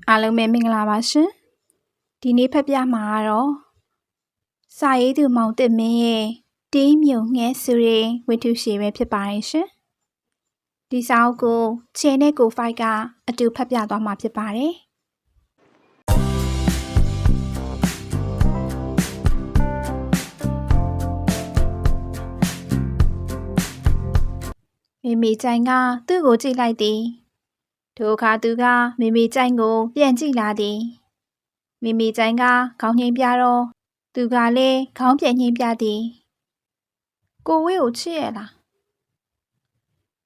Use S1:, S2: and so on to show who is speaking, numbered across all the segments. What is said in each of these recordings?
S1: အားလုံးပဲမင်္ဂလာပါရှင်ဒီနေ့ဖတ်ပြမှာကတော့စာရေးသူမောင်တစ်မင်းရဲ့တင်းမြုံငှဲဆိုတဲ့ဝတ္ထုရှည်ပဲဖြစ်ပါတယ်ရှင်ဒီစာအုပ်ကိုချဲနဲ့ကိုဖိုက်ကအတူဖတ်ပြသွားမှာဖြစ်ပါတယ်မိမိကြိုင်ကသူ့ကိုကြည့်လိုက်သည်ထိုအခါသူကမိမိကြိုင်ကိုပြန်ကြည့်လာသည်မိမိကြိုင်ကခေါင်းငိမ့်ပြတော့သူကလည်းခေါင်းပြန်ငိမ့်ပြသည်ကိုဝေးကိုချစ်ရလား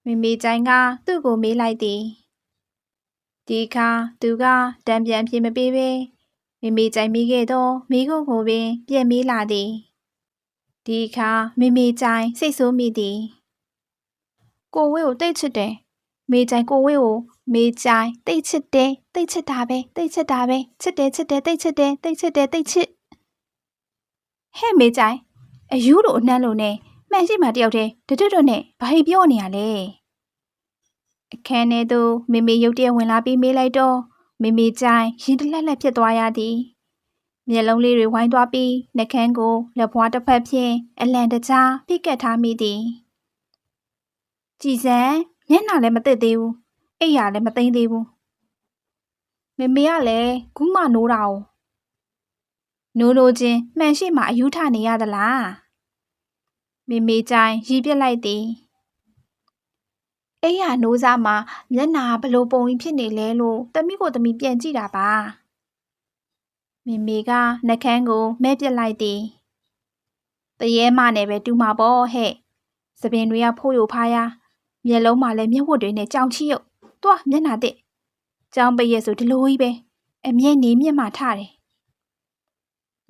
S1: မိမိကြိုင်ကသူ့ကိုမေးလိုက်သည်ဒီအခါသူကတံပြန်ပြေမပေးပဲမိမိကြိုင်မိခဲ့တော့မိကိုပင်ပြန်မေးလာသည်ဒီအခါမိမိကြိုင်စိတ်ဆိုးမိသည်ကိုဝေးကိုတိတ်ချစ်တယ်မိကြိုင်ကိုဝေးကိုမိကြိုင်တိတ်ချစ်တယ်တိတ်ချစ်တာပဲတိတ်ချစ်တာပဲချစ်တယ်ချစ်တယ်တိတ်ချစ်တယ်တိတ်ချစ်တယ်တိတ်ချစ်ဟဲ့မိကြိုင်အယူတို့အနှမ်းလို့နဲ့မှန်ရှိမှတယောက်တည်းတွတ်နဲ့ဘာဟိပြောနေရလဲအခန်းထဲသို့မိမိရုတ်တရက်ဝင်လာပြီးမေးလိုက်တော့မိမိကြိုင်ရင်တလက်လက်ဖြစ်သွားရသည်မျက်လုံးလေးတွေဝိုင်းသွားပြီးနှကန်းကိုလက်ဖွားတစ်ဖက်ဖြင့်အလံတကြားဖိကတ်ထားမိသည်ကြည်စံမျက်နှာလည်းမသိသေးဘူးအိပ်ရာလည်းမသိသေးဘူးမေမေကလည်းခုမှနိုးတာ哦နိုးချင်းမှန်ရှိမှအယူထနေရသလားမေမေကြိုင်ရီးပြစ်လိုက်သည်အိပ်ရာနိုးစားမှာမျက်နှာဘလို့ပုံဖြစ်နေလဲလို့သမီးကိုသမီးပြန်ကြည့်တာပါမေမေကနှကန်းကိုမဲပြစ်လိုက်သည်တရေမနဲ့ပဲတူမှာပေါ့ဟဲ့စပင်တွေကဖိုးယိုဖားရမျက်လုံးမှာလည်းမျက်ဝတ်တွေနဲ့ကြောင်ချီရုပ်သွားမျက်နှာတစ်ကြောင်ပရက်ဆိုဒီလိုကြီးပဲအမျက်နေမြင့်မှထတယ်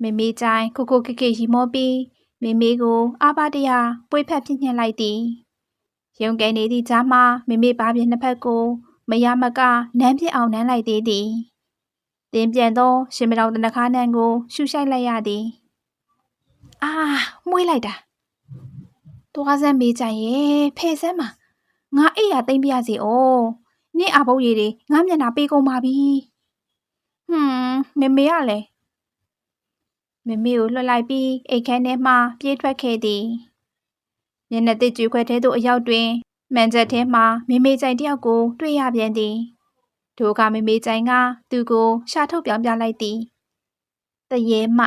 S1: မေမေကြိုင်ခိုခိုကိကိရီမောပြီးမေမေကိုအာဘတရားပွေးဖက်ပြညှက်လိုက်သည်ရုံကဲနေသည့်ကြားမှာမေမေပါးပြနှစ်ဖက်ကိုမရမကနမ်းပြစ်အောင်နမ်းလိုက်သေးသည်တင်းပြန်သောရှင်မတော်တနခါနန်းကိုရှူရှိုက်လိုက်ရသည်အာမွေးလိုက်တာသွားစမ်းမေးကြရဲ့ဖဲစမ်းမှာငါအိပ်ရသိမ့်ပြရစီဩနင့်အာဘုတ်ရည်တွေငါမျက်နှာပေးကုန်ပါပြီမေမေကလည်းမေမေကိုလွှတ်လိုက်ပြီးအိတ်ခမ်းထဲမှပြေးထွက်ခဲ့သည်မျက်နှာတစ်ကျွေခွက်ထဲသို့အရောက်တွင်မှန်ချက်ထဲမှမေမေကြိုင်တယောက်ကိုတွေ့ရပြန်သည်ထိုအခါမေမေကြိုင်ကသူ့ကိုရှာထုတ်ပြောင်းပြလိုက်သည်တရေမ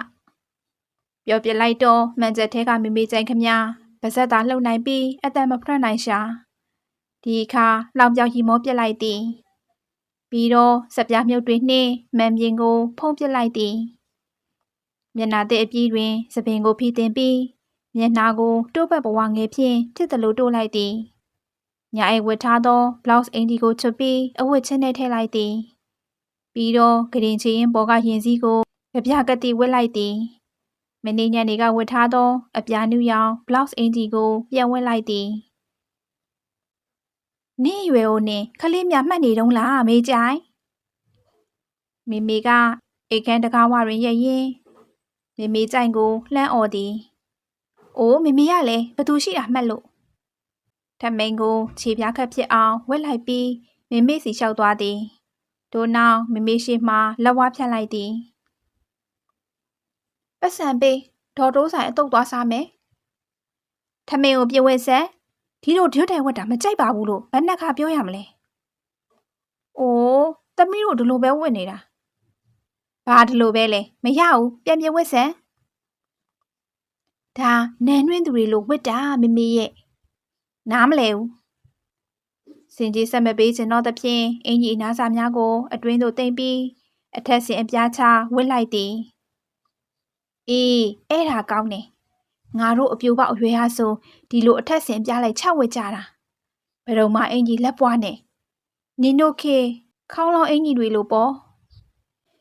S1: ပြောပြလိုက်တော့မှန်ချက်ထဲကမေမေကြိုင်ခမပါဇက်သာလှုပ်နိုင်ပြီးအတန်မဖရက်နိုင်ရှာဒီအခါလောင်ပြောင်ရီမောပြစ်လိုက်သည်ပြီးတော့စပြားမြုပ်တွေနှင့်မန်ပြင်ကိုဖုံးပစ်လိုက်သည်မျက်နှာသည့်အပြီးတွင်စပင်ကိုဖိတင်ပြီးမျက်နှာကိုတိုးပတ်ဘဝငယ်ဖြင့်ဖြစ်သလိုတိုးလိုက်သည်ညအိတ်ဝတ်ထားသောဘလောက်စ်အင်ဒီကိုချွတ်ပြီးအဝတ်ချင်းနဲ့ထည့်လိုက်သည်ပြီးတော့ဂရင်ချီရင်ပေါ်ကရင်စည်းကိုကြပြကတိဝတ်လိုက်သည်မင်းညနေကဝတ်ထားသောအပြာနုရောင်ဘလောက်စ်အင်ဒီကိုပြန်ဝတ်လိုက်သည်နင့်ရွယ်ကိုနင်ခလေးမြမှတ်နေတုံးလားမေးကြိုင်မိမိကအိတ်ခမ်းတကားဝတွင်ရရင်မိမိကြိုင်ကိုလှမ်းអော်သည်အိုးမိမိကလည်းဘသူရှိတာမှတ်လို့ထမိန်ကိုခြေပြားခတ်ဖြစ်အောင်ဝက်လိုက်ပြီးမိမိစီလျှောက်သွားသည်ထို့နောက်မိမိရှိမှလက်ဝါးဖြတ်လိုက်သည်ပတ်စံပေးဒေါ်တိုးဆိုင်အတုတ်သွားစားမယ်ထမိန်ကိုပြဝက်ဆက်ဒီလိုဒွတ်တိုင်ဝက်တာမကြိုက်ပါဘူးလို့ဘယ်နှခါပြောရမလဲအိုးသမီးတို့ဒီလိုပဲဝက်နေတာဘာဒီလိုပဲလဲမရဘူးပြန်ပြဝက်ဆက်ဒါနန်းနှင်းသူတွေလိုဝစ်တာမမေရဲ့နားမလဲဘူးစင်ကြီးဆက်မပေးခြင်းတော့သဖြင့်အင်ကြီးအနားစာများကိုအတွင်းသို့တင်ပြီးအထက်ဆင်အပြားချဝစ်လိုက်သည်အေးအဲ့ဒါကောင်းတယ်ငါတို့အပြိုးပေါက်အရွယ်ဟာဆိုဒီလိုအထက်ဆင်ပြလိုက်ချဝစ်ကြတာဘယ်တော့မှအင်ကြီးလက်ပွားနဲ့နင်တို့ခေခေါင်းလောင်းအင်ကြီးတွေလိုပေါ့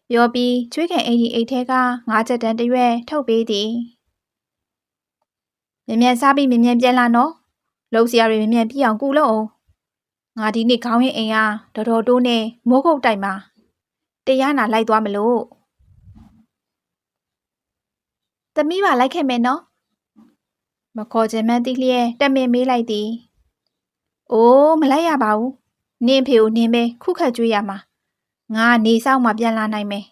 S1: ပြောပြီးချွေးကန်အင်ကြီးအိတ်ထဲက9ချက်တန်းတရွက်ထုတ်ပေးသည်မြန်စားပြီးမြန်ပြန်လာနော်လှုပ်ရှားတွေမြန်ပြအောင်ကူလို့အောင်ငါဒီနေ့ခေါင်းရင်းအိမ်ကတော်တိုးနဲ့မိုးကုတ်တိုင်မှာတရားနာလိုက်သွားမလို့သမီးပါလိုက်ခဲ့မယ်နော်မခေါ်ချင်မှန်းသိလျက်တက်မင်မေးလိုက်သည်အိုးမလိုက်ရပါဘူးနင်းဖေကိုနင်းပဲခုခတ်ကြွေးရမှာ ငါနေဆောင်မှပြန်လာနိုင်မယ်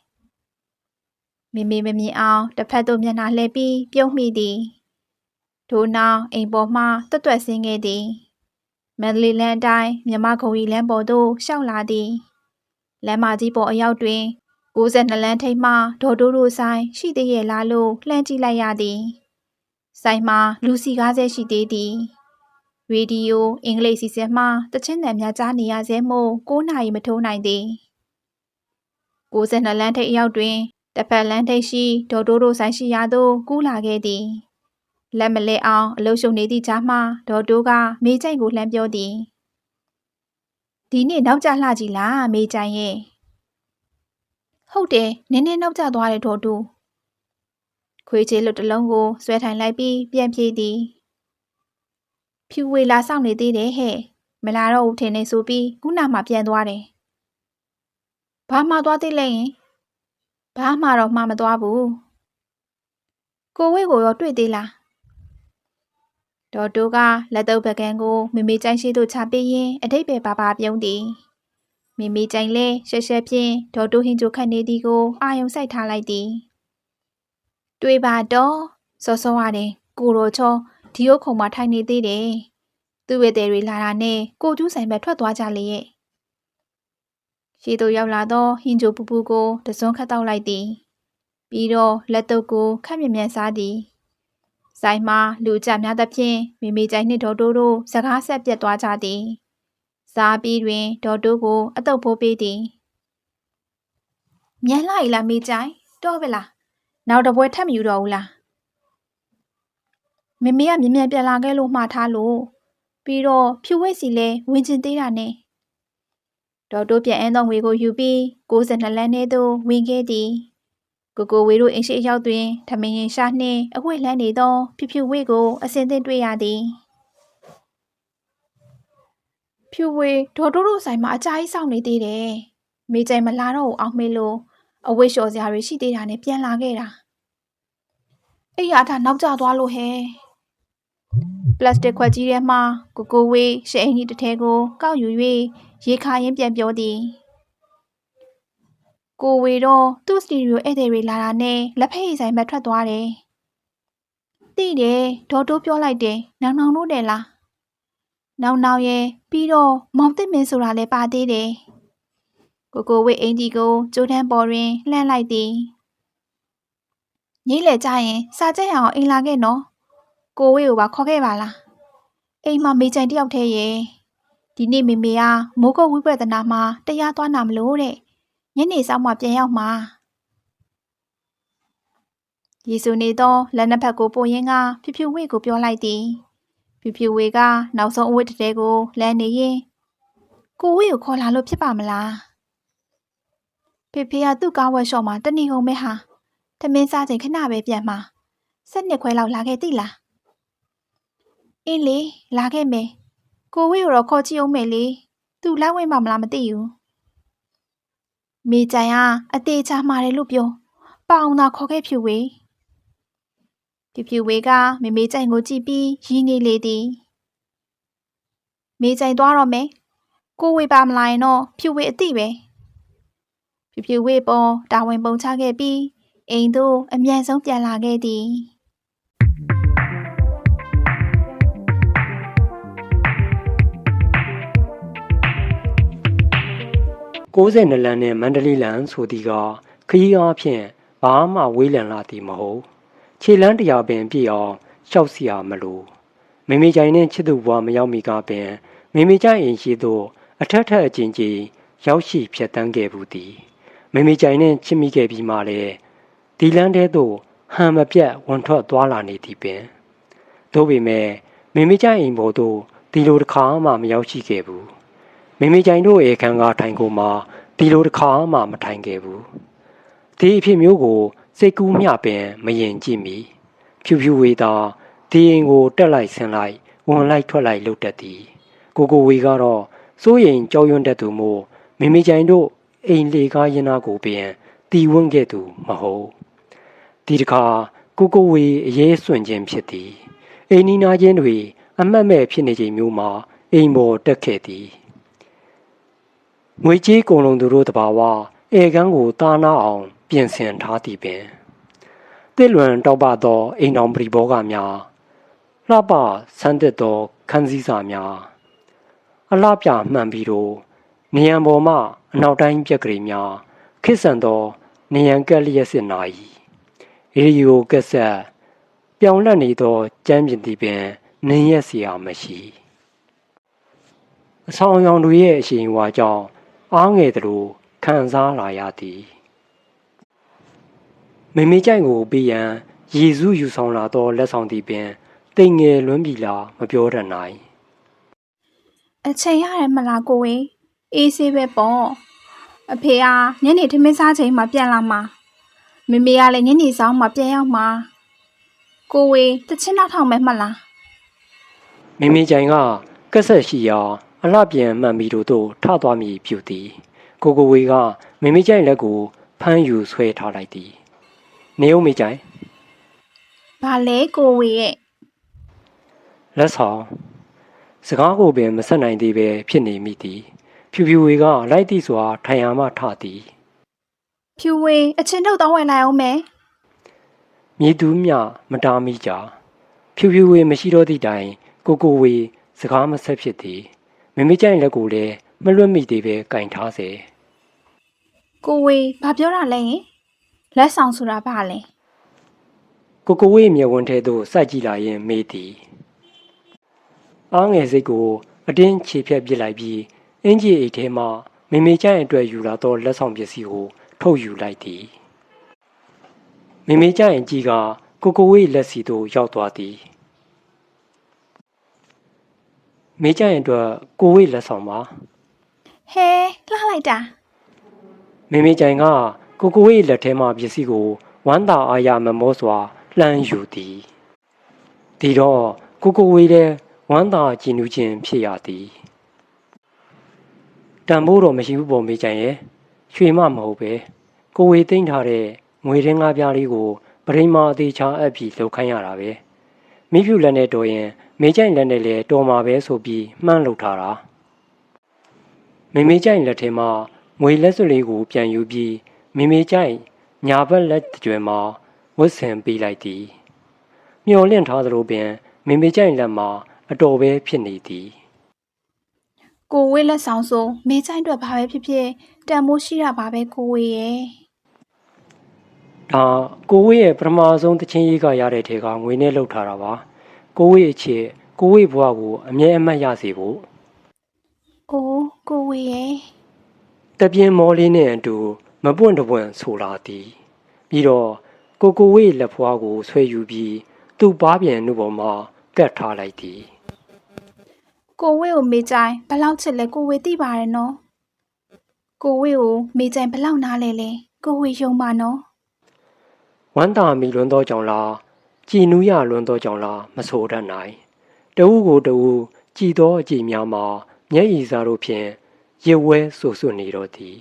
S1: မိမိမမြင်အောင်တစ်ဖက်သို့မျက်နှာလှည့်ပြီးပြုံးမိသည်ထို့နောက်အိမ်ပေါ်မှတွတ်တွတ်ဆင်းခဲ့သည်မန္တလေးလမ်းအတိုင်းမြမခုံရီလမ်းပေါ်သို့ရှောက်လာသည်လမ်းမကြီးပေါ်အရောက်တွင်62လမ်းထိပ်မှဒေါ်တိုးတို့ဆိုင်ရှိသေးရဲ့လားလို့လှမ်းကြည့်လိုက်ရသည်ဆိုင်မှာလူစီကားဆဲရှိသေးသည်ရေဒီယိုအင်္ဂလိပ်စီစဉ်မှတချင်းတန်များကြားနေရဆဲမို့9နာရီမထိုးနိုင်သည်62လမ်းထိပ်အရောက်တွင်တစ်ဖက်လမ်းထိပ်ရှိဒေါ်တိုးတို့ဆိုင်ရှိရာသို့ကူးလာခဲ့သည်လက်မလဲအောင်အလုံးရှုံနေသည့်ကြားမှဒေါ်တိုးကမေးချိုင်ကိုလှမ်းပြောသည်ဒီနေ့နောက်ကျလှကြီးလားမေးချိုင်ရဲ့ဟုတ်တယ်နင်းနောက်ကျသွားတယ်ဒေါ်တိုးခွေးချေလွတ်တစ်လုံးကိုဆွဲထိုင်လိုက်ပြီးပြန်ပြေးသည်ဖြူဝေလာဆောင်နေသေးတယ်ဟဲ့မလာတော့ဦးထင်နေဆိုပြီးခုနမှပြန်သွားတယ်ဘာမှသွားသေးလဲရင်ဘာမှတော့မှမသွားဘူးကိုဝေးကိုရောတွေ့သေးလားဒေါ်တိုးကလက်တုပ်ပကံကိုမိမိကြိုင်ရှိသို့ချပေးရင်းအတိတ်ပဲပါပြုံးသည်မိမိကြိုင်လဲရှက်ရှက်ဖြင့်ဒေါ်တိုးဟင်းချိုခတ်နေသည်ကိုအာယုံစိုက်ထားလိုက်သည်တွေ့ပါတော့စောစောရတယ်ကိုရောချောဒီဟုတ်ခုံမှာထိုင်နေသေးတယ်သူ့ဝဲတဲ့တွေလာတာနဲ့ကိုကျူးဆိုင်ဘက်ထွက်သွားကြလေရဲ့ရှေ့သို့ရောက်လာသောဟင်းချိုပူပူကိုတစွန်းခတ်တောက်လိုက်သည်ပြီးတော့လက်တုပ်ကိုခက်မြမြန်စားသည်ဆိုင်မှာလူကြများသဖြင့်မိမိကြိုင်နှင့်ဒေါ်တိုးတို့စကားဆက်ပြတ်သွားကြသည်စားပြီးတွင်ဒေါ်တိုးကိုအတုပ်ဖိုးပေးသည်မြန်လာ E လားမိကြိုင်တော့ပဲလားနောက်တစ်ပွဲထပ်မယူတော့ဘူးလားမမေကမြင်မြန်ပြန်လာခဲ့လို့မှားထားလို့ပြီးတော့ဖြူဝိတ်စီလဲဝင်ကျင်သေးတာနဲ့ဒေါ်တိုးပြန်အန်းသောငွေကိုယူပြီး62လမ်းထဲသို့ဝင်ခဲ့သည်ကိုဝေတို့အိမ်ရှိအရောက်တွင်ထမင်းရင်ရှာနှင့်အဝိတ်လှမ်းနေသောဖြူဝေကိုအစင်သင့်တွေ့ရသည်ဖြူဝေဒေါ်တိုးတို့ဆိုင်မှာအကြာကြီးစောင့်နေသေးတယ်မိကြိုင်မလာတော့အောင်မေးလို့အဝိတ်လျှော်စရာတွေရှိသေးတာနဲ့ပြန်လာခဲ့တာအဲ့ရထားနောက်ကျသွားလို့ဟဲ့ပလတ်စတစ်ခွက်ကြီးထဲမှာကိုဝေရှယ်အင်ကြီးတစ်ထဲကိုကောက်ယူ၍ရေခါရင်းပြန်ပြောသည်ကိုဝေတော့သူ့စတီရီယိုဧည့်သည်တွေလာတာနဲ့လက်ဖက်ရည်ဆိုင်ဘက်ထွက်သွားတယ်သိတယ်ဒေါ်တိုးပြောလိုက်တယ်နောင်တို့တယ်လားနောင်ရဲ့ပြီးတော့မောင်သစ်မင်းဆိုတာလည်းပါသေးတယ်ကိုဝေအင်ကြီးကိုကျိုးတန်းပေါ်တွင်လှမ်းလိုက်သည်ညိလေကြရင်စားကြရအောင်အိမ်လာခဲ့နော်ကိုဝေကိုပါခေါ်ခဲ့ပါလားအိမ်မှာမေချိုင်တယောက်တည်းရဲ့ဒီနေ့မေကမိုးကုတ်ဝိပဿနာမှာတရားသွားနာမလို့တဲ့ညနေဆောင်မှပြန်ရောက်မှာယေစုနေသောလက်နှစ်ဖက်ကိုပို့ရင်းကဖြူဝေကိုပြောလိုက်သည်ဖြူဝေကနောက်ဆုံးအဝတ်တဲကိုလမ်းနေရင်ကိုဝေကိုခေါ်လာလို့ဖြစ်ပါမလားဖေကသူ့ကားဝက်ရှော့မှာတဏီဟုံမဲဟာထမင်းစားချိန်ခဏပဲပြန်မှာ7 ခွဲလောက်လာခဲ့တိလားအင်းလေလာခဲ့မယ်ကိုဝေကိုတော့ခေါ်ကြည့်အောင်မယ်လေသူလိုက်ဝင်ပါမလားမသိဘူးမိကြိုင်ကအသေးချာမှာတယ်လို့ပြောပေါအောင်သာခေါ်ခဲ့ဖြူဝေဖြူဝေကမေကြိုင်ကိုကြည့်ပြီးရင်းနေလေသည်မေကြိုင်သွားတော့မယ်ကိုဝေပါမလာရင်တော့ဖြူဝေအတိပဲဖြူဝေပေါ်တာဝန်ပုံချခဲ့ပြီးအိမ်သို့အမြန်ဆုံးပြန်လာခဲ့သည်
S2: 62လမ်းနဲ့မန္တလေးလမ်းဆိုသည်ကခရီးအားဖြင့်ဘာမှဝေးလံလာသည်မဟုတ်ခြေလမ်းတရားပင်ပြည့်အောင်ရှောက်စီရမလို့မိမိကြိုင်နှင့်ချစ်သူဘွားမရောက်မီကပင်မိမိကြိုင်အိမ်ရှိသို့အထက်အကျဉ်းကြီးရောက်ရှိဖြတ်တန်းခဲ့ဘူးသည်မိမိကြိုင်နှင့်ချစ်မိခဲ့ပြီးမှလည်းဒီလမ်းထဲသို့ဟန်မပြတ်ဝန်ထွက်သွားလာနေသည်ပင်သို့ပေမဲ့မိမိကြိုင်အိမ်ပေါ်သို့ဒီလိုတစ်ခါမှမရောက်ရှိခဲ့ဘူးမိမိကြိုင်တို့ဧကန်းကထိုင်ကုန်မှာဒီလိုတစ်ခါမှမထိုင်ခဲ့ဘူးဒီအဖြစ်မျိုးကိုစိတ်ကူးမျှပင်မရင်ကြည့်မိဖြူဝေသာဒီအိမ်ကိုတက်လိုက်ဆင်းလိုက်ဝင်လိုက်ထွက်လိုက်လုပ်တတ်သည်ကိုဝေကတော့စိုးရိမ်ကြောက်ရွံ့တတ်သူမို့မိမိကြိုင်တို့အိမ်လေကားရင်နာကိုပင်တီဝန်းခဲ့သူမဟုတ်ဒီတစ်ခါကိုဝေအရေးစွန့်ခြင်းဖြစ်သည်အိမ်နီးနားချင်းတွေ အမှတ်မဲ့ဖြစ်နေချိန်မျိုးမှာအိမ်ပေါ်တက်ခဲ့သည် ငွေကြေးကုန်လုံးသူတို့တဘာဝဧကန်းကိုတာနာအောင်ပြင်ဆင်ထားသည်ပင်တစ်လွန်တောက်ပသောအိမ်တော်ပရိဘောဂများလှပဆန်းသစ်သောခန်းစည်းစာများအလှပြမှန်ပြီးတော့နေရန်ပေါ်မှအနောက်တိုင်းပြက်ကလေးများခစ်ဆန်သောနေရန်ကက်လျက်စစ်နာ၏ရေဒီယိုကက်ဆက်ပြောင်းလဲနေသောကျမ်းပြင်သည်ပင်နင်းရက်เสียမရှိအဆောင်အယောင်တို့ရဲ့အရှိန်အဝါကြောင့်အားငယ်သလိုခံစားလာရသည်မိမိကြိုက်ကိုပေးရန်ယေစုယူဆောင်လာသောလက်ဆောင်သည်ပင်တိမ်ငယ်လွန်းပြီလားမပြောတတ်နိုင်
S1: အချိန်ရတယ်မလားကိုဝေအေးဆေးပဲပေါ့အဖေကညနေထမင်းစားချိန်မှပြန်လာမှာမမေကလည်းညနေဆောင်မှပြန်ရောက်မှာကိုဝေတချင်းနောက်ထောင်မဲမှလား
S2: မိမိကြိုင်ကကက်ဆက်ရှိရာအလှပြန်မှန်ပြီးတို့ထသွားမိပြုသည်ကိုဝေကမိမိကြိုင်လက်ကိုဖမ်းယူဆွဲထားလိုက်သည်နေဦးမိကြိုင်
S1: ဘာလဲကိုဝေရဲ့
S2: လက်ဆောင်စကားကိုပင်မဆက်နိုင်သေးပဲဖြစ်နေမိသည်ဖြူဖြူဝေကလိုက်သည်စွာထိုင်ရမှထသည်
S1: ဖြူဝေအချင်းထုတ်တော့ဝင်လိုက်အောင်မယ်
S2: မြေသူမြမတားမိကြဖြူဖြူဝေမရှိတော့သည့်တိုင်ကိုဝေစကားမဆက်ဖြစ်သည်မိမိကြိုင်လက်ကိုလည်းမလွတ်မိသေးပဲကင်ထားစေ
S1: ကိုဝေဘာပြောတာလဲလက်ဆောင်ဆိုတာဘာလဲ
S2: ကိုဝေမျက်ဝန်းထဲသို့စိုက်ကြည့်လာရင်မေးသည်အားငယ်စိတ်ကိုအတင်းခြေဖြတ်ပစ်လိုက်ပြီးအင်ကြီးအိတ်ထဲမှမိမိကြိုင်အတွက်ယူလာသောလက်ဆောင်ပစ္စည်းကိုထုတ်ယူလိုက်သည်မိမိကြိုင်အကြီးကကိုဝေလက်စီသို့ရောက်သွားသည်မိကြိုင်အတွက်ကိုဝေလက်ဆောင်ပါ
S1: ဟဲလှလိုက်တာ
S2: မိကြိုင်ကကိုဝေလက်ထဲမှပစ္စည်းကိုဝမ်းသာအားရမမောစွာလှမ်းယူသည်ဒီတော့ကိုဝေလည်းဝမ်းသာကြည်နူးခြင်းဖြစ်ရသည်တန်ဖိုးတော့မရှိဘူးပေါ့မိကြိုင်ရဲ့ရွှေမမဟုတ်ပဲကိုဝေသိမ့်ထားတဲ့ငွေရင်းငါးပြားလေးကိုပရိမာအသေးချာအပ်ပြီးလှုပ်ခိုင်းရတာပဲမိဖြူလက်နဲ့တော်ရင်မိကြိုင်လက်နဲ့လည်းတော်မှာပဲဆိုပြီးမှန်းလုပ်ထားတာမိကြိုင်လက်ထဲမှာငွေလက်စွပ်လေးကိုပြန်ယူပြီးမိကြိုင်ညာဘက်လက်ကျွဲမှာဝတ်ဆင်ပေးလိုက်သည်မျောလင့်ထားသလိုပင်မိကြိုင်လက်မှာအတော်ပဲဖြစ်နေသည်
S1: ကိုဝေးလက်ဆောင်ဆိုမေးချိုင်းအတွက်ဘာပဲဖြစ်ဖြစ်တန်မိုးရှိတာပါပဲကိုဝေးရဲ့
S2: ဒါကိုဝေးရဲ့ပထမဆုံးတချင်းရေးကရတဲ့ထဲကငွေနဲ့လှုပ်ထားတာပါကိုဝေးအချစ်ကိုဝေးဘွားကိုအမြဲအမှတ်ရစေဖို့
S1: အိုးကိုဝေးရဲ့
S2: တပြင်းမောလေးနဲ့အတူမပွန့်တပွန့်ဆိုလာသည်ပြီးတော့ကိုဝေးလက်ဖွားကိုဆွဲယူပြီးသူ့ပါးပြန်နှုတ်ပေါ်မှာကတ်ထားလိုက်သည်
S1: ကိုဝေးကိုမေးချိုင်းဘလောက်ချစ်လဲကိုဝေးသိပါတယ်နော်ကိုဝေးကိုမေးချိုင်းဘလောက်နားလဲကိုဝေးယုံပါနော်
S2: ဝမ်းသာမိလွန်းသောကြောင့်လားကြည်နူးရလွန်းသောကြောင့်လားမဆိုတတ်နိုင်တဦးကိုတဦးကြည်သောအကြည်များမှာမျက်ရည်စားတို့ဖြင့်ရဝဲဆူဆွနေတော့သည်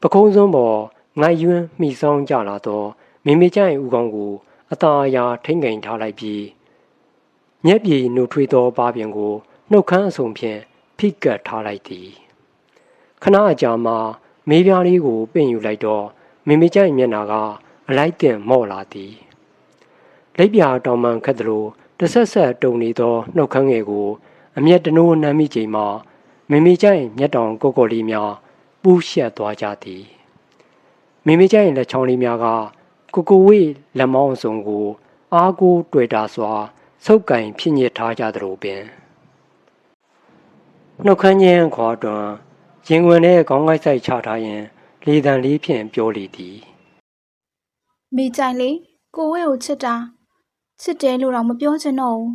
S2: ပခုံးစွန်းပေါ်ငိုက်ယွန်းမိဆောင်ကြလာသောမိကြိုင်ဦးကောင်းကိုအသာအရာထိမ့်ကိန်ထားလိုက်ပြီးမျက်ပြေနှုတ်ထွေးသောပါပြင်ကိုနှုတ်ခမ်းအစုံဖြင့်ဖိကတ်ထားလိုက်သည်ခဏအကြာမှမေးပြားလေးကိုပင့်ယူလိုက်တော့မိကြိုင်မျက်နာကအလိုက်တင်မော့လာသည်လက်ပြတောင်မှန်ခတ်သလိုတဆက်ဆက်တုံနေသောနှုတ်ခမ်းငယ်ကိုအမျက်တနိုးနှမ်းမိချိန်မှာမိကြိုင်မျက်တောင်ကိုလေးများပူးရှက်သွားကြသည်မိကြိုင်လက်ချောင်းလေးများကကိုဝေးလက်မောင်းစုံကိုအားကိုးတွေ့တာစွာဆုပ်ကင်ဖြစ်ညစ်ထားကြသလိုပင်နှုတ်ခမ်းချင်းခွာတွင်ရင်ဝင်တဲ့ခေါင်းကိုက်ဆိုင်ချထားရင်လေတံလေးဖြင့်ပြောလေသည်
S1: မေးချိုင်းလေကိုဝေးကိုချစ်တာချစ်တယ်လို့တော့မပြောချင်တော့ဘူး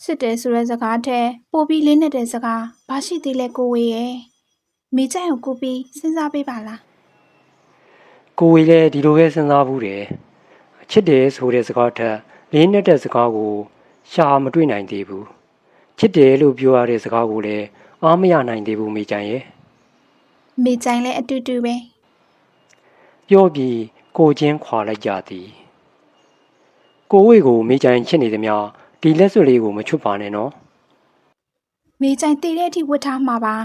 S1: ချစ်တယ်ဆိုတဲ့စကားထဲပိုပြီးလေးနဲ့တဲ့စကားဘာရှိသေးလဲကိုဝေးရဲ့မေးချိုင်းကိုကိုပြီးစဉ်းစားပေးပါလား
S2: ကိုဝေးလည်းဒီလိုပဲစဉ်းစားဘူးတယ်ချစ်တယ်ဆိုတဲ့စကားထက်လေးနဲ့တဲ့စကားကိုရှာမတွေ့နိုင်သေးဘူးချစ်တယ်လို့ပြောရတဲ့စကားကိုလည်းအားမရနိုင်သေးဘူးမေးချိုင်ရဲ့
S1: မေးချိုင်းလည်းအတူတူပဲ
S2: ပြောပြီးကိုချင်းခွာလိုက်ကြသည်ကိုဝေကိုမေးချိုင်ချစ်နေသည်များဒီလက်စွပ်လေးကိုမချွတ်ပါနဲ့နော်
S1: မေးချိုင်းတည်တဲ့အထိဝတ်ထားမှာပါ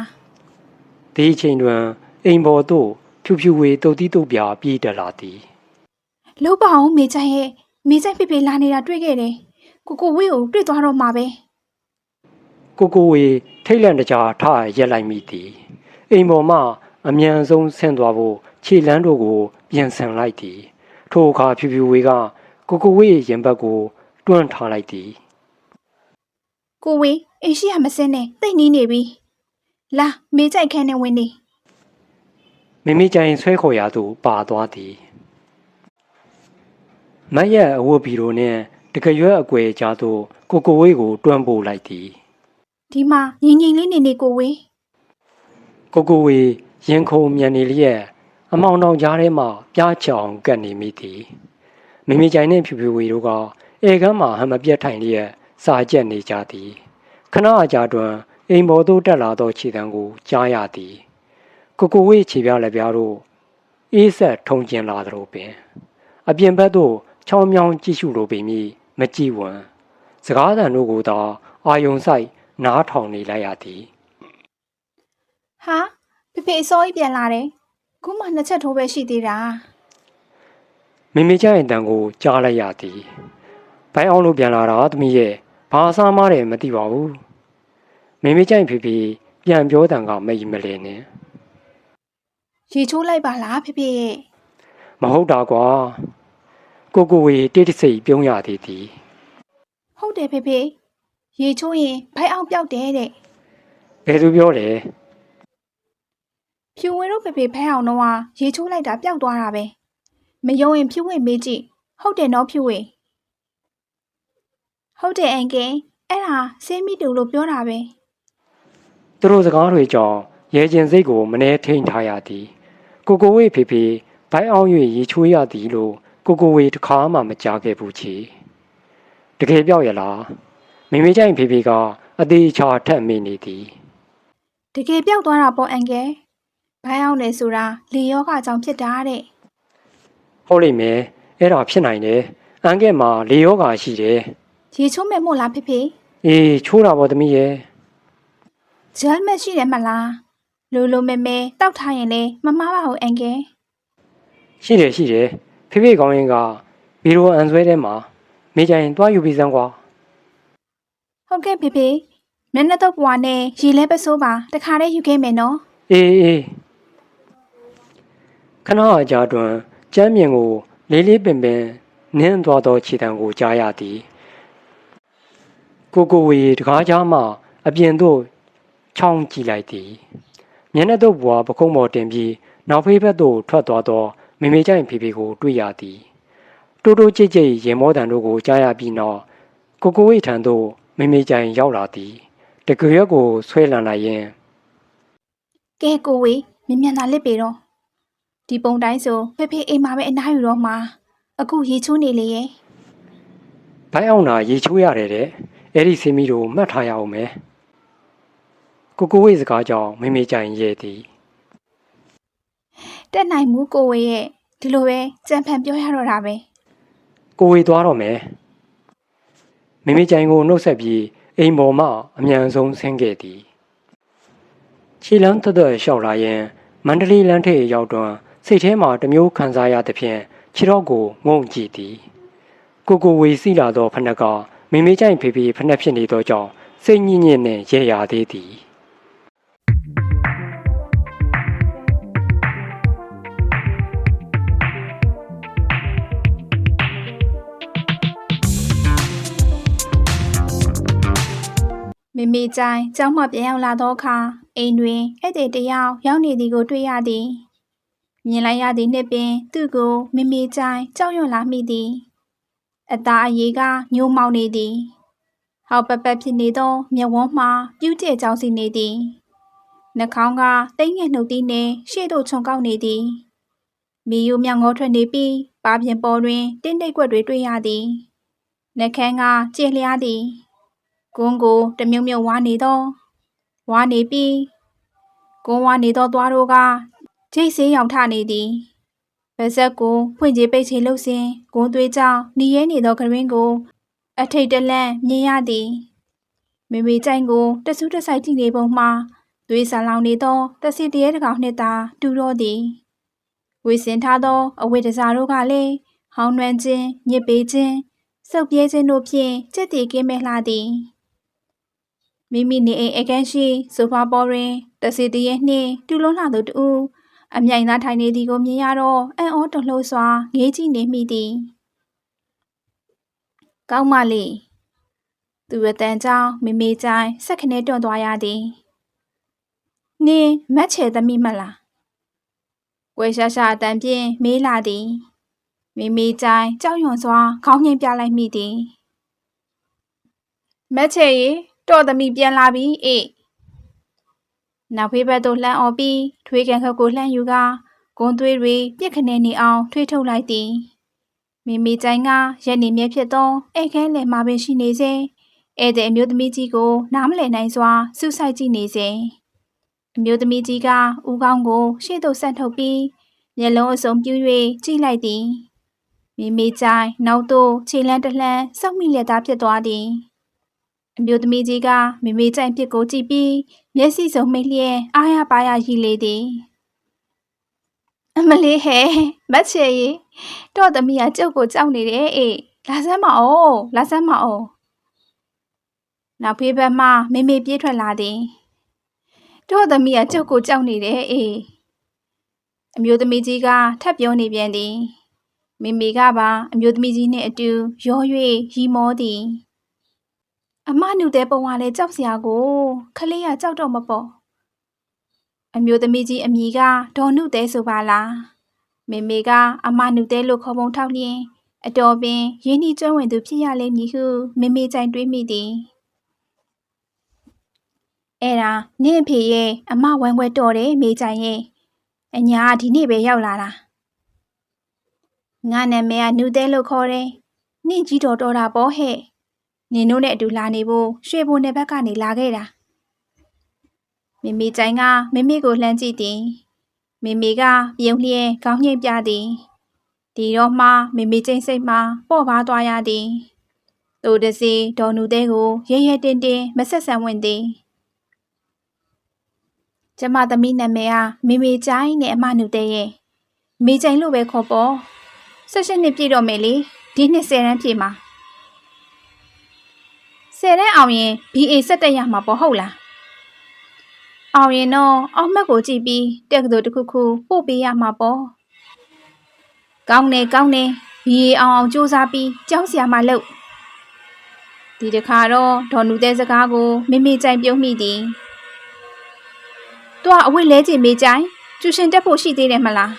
S2: ဒီအချိန်တွင်အိမ်ပေါ်သို့ဖြူဖြူဝေတုတ်တီးတုတ်ပြပြေးတက်လာသည်
S1: လို့ပါအောင်မေချိုင်ရဲ့မေချိုင်ဖေဖေလာနေတာတွေ့ခဲ့တယ်ကိုဝေးကိုတွေ့သွားတော့မှာပဲ
S2: ကိုကိုဝေထိတ်လန့်တကြားထရက်လိုက်မိသည်အိမ်ပေါ်မှအမြန်ဆုံးဆင်းသွားဖို့ခြေလမ်းတို့ကိုပြန်ဆန်လိုက်သည်ထိုအခါဖြူဖြူဝေကကိုကိုဝေရင်ဘတ်ကိုတွန်းထားလိုက်သည်
S1: ကိုဝေးအိမ်ရှိရမစင်းနဲ့တိတ်နီးနေပြီလာမေချိုင်ခန်းနဲ့ဝင်နေ
S2: မိမိကြိုင်ဆွဲခေါ်ရာသို့ပါသွားသည်မတ်ရက်အဝတ်ဘီရိုနှင့်တကရွက်အကွယ်ကြားသို့ကိုကိုဝေကိုတွန်းပို့လိုက်သည်
S1: ဒီမှာငင်ငင်လေးနေနေကိုဝေး
S2: ကိုကိုဝေရင်ခုန်မြန်နေလျက်အမောင်တောင်ကြားထဲမှပြားချောင်ကပ်နေမိသည်မိမိကြိုင်နှင့်ဖြူဖြူဝေတို့ကဧကန်းမှာဟမပြတ်ထိုင်လျက်စာကျက်နေကြသည်ခဏအကြာတွင်အိမ်ပေါ်သို့တက်လာသောခြေတံကိုကြားရသည်ကိုကိုဝေခြေပြားလက်ပြားတို့အေးဆက်ထုံကျင်လာသလိုပင်အပြင်ဘက်သို့ချောင်းမြောင်းကြည့်ရှုလိုပေမည်မကြည့်ဝံစကားသံတို့ကိုသာအာယုံဆိုင်နားထောင်နေလိုက်ရသည်
S1: ဟာဖေဖေအစောကြီးပြန်လာတယ်ခုမှနှစ်ချက်ထိုးပဲရှိသေးတာ
S2: မိမိကြရင်တန်ကိုကြားလိုက်ရသည်ဘိုင်းအောင်လို့ပြန်လာတာသမီးရဲ့ဘာအစားမားတယ်မသိပါဘူးမိမိကြရင်ဖေဖေပြန်ပြောတန်ကမယီမလဲနဲ့
S1: ရေချိုးလိုက်ပါလားဖေဖေရဲ့
S2: မဟုတ်တာကွာကိုကိုဝေတိတ်တဆိတ်ပြုံးရသေးသည်
S1: ဟုတ်တယ်ဖေဖေရေချိုးရင်ဘိုက်အောင်ပြောက်တယ်တဲ့
S2: ဘယ်သူပြောလဲ
S1: ဖြူဝေတို့ဖေဖေဘိုက်အောင်တော့ရေချိုးလိုက်တာပျောက်သွားတာပဲမယုံရင်ဖြူဝေမေးကြည့်ဟုတ်တယ်နော်ဖြူဝေဟုတ်တယ်အန်ကယ်အဲ့ဒါဆေးမိတူလို့ပြောတာပဲ
S2: သူတို့စကားတွေကြောင့်ရဲကျင်စိတ်ကိုမနှဲထိန်ထားရသည်ကိုကိုဝေဖေဖေဘိုင်းအောင်၍ရေချိုးရသည်လို့ကိုကိုဝေတစ်ခါမှမကြားခဲ့ဘူးချီတကယ်ပြောက်ရလားမိမိကြရင်ဖေဖေကအသေးချာထက်မိနေသည်
S1: တကယ်ပျောက်သွားတာပေါ့အန်ကယ်ဘိုင်းအောင်လေဆိုတာလေယောဂကြောင့်ဖြစ်တာတဲ့
S2: ဟုတ်လိမ့်မယ်အဲ့ဒါဖြစ်နိုင်တယ်အန်ကဲမှာလေယောဂါရှိတယ်
S1: ရေချိုးမယ်မို့လားဖေဖေ
S2: အေးချိုးတာပေါ့သမီးရဲ့
S1: ဂျယ်မက်ရှိတယ်မလားလိုလိုမဲမဲတောက်ထားရင်လေမမားပါဘူးအန်ကယ်
S2: ရှိတယ်ဖေဖေကောင်းရင်ကဘီရိုအန်ဆွဲထဲမှာမိကြရင်တွားယူပြီးစမ်းကွာ
S1: ဟုတ်ကဲ့ဖေဖေမျက်နှာတော့ပွားနဲ့ရေလဲပစိုးပါတခါတည်းယူခဲ့မယ်နော်
S2: အေးခဏအကြာတွင်ကျမ်းမြင်ကိုလေးလေးပင်ပင်နင်းသွားသောခြေတံကိုကြားရသည်ကိုကိုဝေတကားကြားမှအပြင်သို့ချောင်းကြည့်လိုက်သည်မျက်နှာသို့ဘွာပခုံးပေါ်တင်ပြီးနောက်ဖေးဘက်သို့ထွက်သွားသောမိမိကြိုင်ဖေဖေကိုတွေ့ရသည်တိုးတိုးကြိတ်ကြိတ်ရေမောတံတို့ကိုကြားရပြီးနောက်ကိုကိုဝေထံသို့မိမိကြိုင်ရောက်လာသည်တကရက်ကိုဆွဲလန်လိုက်ရင်
S1: ကဲကိုဝေမြန်သာလစ်ပေတော့ဒီပုံတိုင်းဆိုဖေဖေအိမ်မှာပဲအနားယူတော့မှာအခုရေချိုးနေလေရဲ့
S2: ဘိုင်းအောင်တာရေချိုးရတယ်တဲ့အဲ့ဒီဆေးမီတို့မှတ်ထားရအောင်မယ်ကိုကိုဝေးစကားကြောင့်မိမိကြိုင်ရဲ့သည်
S1: တက်နိုင်မှုကိုဝေရဲ့ဒီလိုပဲကြံဖန်ပြောရတော့တာပဲ
S2: ကိုဝေးသွားတော့မယ်မိမိကြိုင်ကိုနှုတ်ဆက်ပြီးအိမ်ပေါ်မှအမြန်ဆုံးဆင်းခဲ့သည်ခြေလမ်းသက်သက်လျှောက်လာရင်မန္တလေးလမ်းထိပ်ရောက်တွင်စိတ်ထဲမှတစ်မျိုးခံစားရသဖြင့်ခြေတော့ကိုငုံကြည့်သည်ကိုကိုဝေစီလာသောဖနက်ကမိမိကြိုင်ဖေဖေဖနက်ဖြစ်နေသောကြောင့်စိတ်ညစ်ညစ်နှင့်ရဲရသေးသည်
S1: မေမေကြိုင်ကျောင်းမှပြန်ရောက်လာတော့အခါအိမ်တွင်ဧည့်သည်တယောက်ရောက်နေသည်ကိုတွေ့ရသည်မြင်လိုက်ရသည်နှင့်ပင်သူ့ကိုမေမေကြိုင်ကြောက်ရွံ့လာမိသည်အသားအရည်ကညှိုးမောက်နေသည်ဟောက်ပက်ပက်ဖြစ်နေသောမျက်ဝန်းမှာပြူးကျဲကြောင်စီနေသည်နှာခေါင်းကတိတ်ငယ်နှုတ်သီးနှင့်ရှေ့သို့ခြုံကောက်နေသည်မီးယူမြောင်ငေါထွက်နေပြီးပါပြင်ပေါ်တွင်တင်းတိတ်ကွက်တွေတွေ့ရသည်နှခမ်းကကျဲလျားသည်ကွန်းကိုတမြုံမြုံဝါနေသောဝါနေပြီးကွန်းဝါနေသောသွားတို့ကဂျိတ်ဆေးရောင်ထနေသည်ပါဇက်ကိုဖွင့်ကြည့်ပိတ်ချေလို့စဉ်ကွန်းသွေးကြောင့်နီရဲနေသောခရင်းကိုအထိတ်တလန့်မြင်ရသည်မေမေကြိုင်ကိုတဆူးတဆိုင်ကြည့်နေပုံမှာသွ သွေးဆာလောင်နေသောတစီတရေတကောင်နှင့်သာတူတော့သည်ဝေစင်ထားသောအဝိတ္တစာတို့ကလည်းဟောင်းနှွမ်းခြင်းညစ်ပေးခြင်းစုပ်ပြဲခြင်းတို့ဖြင့်ကြက်တည်ကင်းမဲ့လှသည်မိမိနေအိမ်အခန်းရှိဆိုဖာပေါ်တွင်တစီတရေနှင့်တူလုံးလှသူတူအမြိုင်သားထိုင်နေသည်ကိုမြင်ရတော့အံ့ဩတလှုပ်စွာငေးကြည့်နေမိသည်ကောင်းမလေးသူအတန်ကြောင့်မိမိကြိုင်ဆက်ခနဲတွန့်သွားရသည်နင်းမက်ချေသမီးမလားကွယ်ရှာရှာအတန်ဖြင့်မေးလာသည်မိမိကြိုင်ကြောက်ရွံ့စွာခေါင်းငိမ့်ပြလိုက်မိသည်မက်ချေရေတော့သမီးပြန်လာပြီအေးနောက်ဖေးဘက်သို့လှမ်းអော်ပြီးထွေးကန်ခပ်ကိုလှမ်းယူကဂွန်သွေးတွေပြက်ခနဲနေအောင်ထွေးထုတ်လိုက်သည်မိမိကြိုင်ကရက်နေမြဲဖြစ်သောအိတ်ခဲလယ်မှာပင်ရှိနေစေဧည့်သည်အမျိုးသမီးကြီးကိုနားမလည်နိုင်စွာစူးစိုက်ကြည့်နေစေအမျိုးသမီးကြီးကဦးခေါင်းကိုရှေ့သို့ဆက်ထုတ်ပြီးမျက်လုံးအစုံပြူး၍ကြည့်လိုက်သည်မိမိကြိုင်နောက်သို့ခြေလန်းတလှမ်းစောက်မိလက်သားဖြစ်သွားသည်အမျိုးသမီးကြီးကမိမိကြိုင်ဖြစ်ကိုကြည့်ပြီးမျက်စိစုံမိတ်လျက်အားရပါရရှိလေသည်အမလေးဟဲ့မတ်ချေရီတော့သမီးကကျုပ်ကိုကြောက်နေတယ်အေးလာစမ်းမအောင်လာစမ်းမအောင်နောက်ဖေးဘက်မှမိမိပြေးထွက်လာသည်တော့သမီးကကျုပ်ကိုကြောက်နေတယ်အေးအမျိုးသမီးကြီးကထပ်ပြောနေပြန်သည်မိမိကပါအမျိုးသမီးကြီးနှင့်အတူရော၍ရီမောသည်အမနုတဲ့ပုံကလည်းကြောက်စရာကိုခလေးကကြောက်တော့မပေါ့အမျိုးသမီးကြီးအမည်ကဒေါ်နုတဲ့ဆိုပါလားမေမေကအမနုတဲ့လို့ခေါ်ပုံထောက်လျင်အတော်ပင်ရင်းနှီးကျွမ်းဝင်သူဖြစ်ရလိမ့်မည်ဟုမေမေကြိုင်တွေးမိသည်အဲ့ဒါနင့်အဖေရဲ့အမဝမ်းခွဲတော်တယ်မေကြိုင်ရဲ့အညာဒီနေ့ပဲရောက်လာတာငါနာမည်ကနုတဲ့လို့ခေါ်တယ်နင့်ကြီးတော်တာပေါ့ဟဲ့နင်တို့နဲ့အတူလာနေဖို့ရွှေဘုံနယ်ဘက်ကနေလာခဲ့တာမိမိကြိုင်ကမိမိကိုလှမ်းကြည့်သည်မိမိကပြုံးလျက်ခေါင်းညှိပြသည်ဒီတော့မှမိမိကျိန်စိတ်မှပေါ့ပါသွားရသည်သူတစီဒေါ်နုသေးကိုရဲရဲတင်းတင်းမဆက်ဆံဝင်သည်ကျမသမီးနာမည်ကမိမိကြိုင်နဲ့အမနုသေးရဲ့မိကြိုင်လို့ပဲခေါ်ပေါ့18နှစ်ပြည့်တော့မယ်လေဒီနှစ်10တန်းပြည့်မှာ10တန်းအောင်ရင် BA ဆက်တက်ရမှာပေါ့ဟုတ်လားအောင်ရင်တော့အောင်မှတ်ကိုကြည့်ပြီးတက်ကတော်တစ်ခုခုပို့ပေးရမှာပေါ့ကောင်းနေBA အောင်စူးစမ်းပြီးကျောင်းဆရာမလုပ်ဒီတခါတော့ဒေါ်နုတဲ့စကားကိုမိမိကြိုင်ပြုံးမိသည်တွားအဝတ်လဲချင်မေးကြိုင်ကျူရှင်တက်ဖို့ရှိသေးတယ်မလား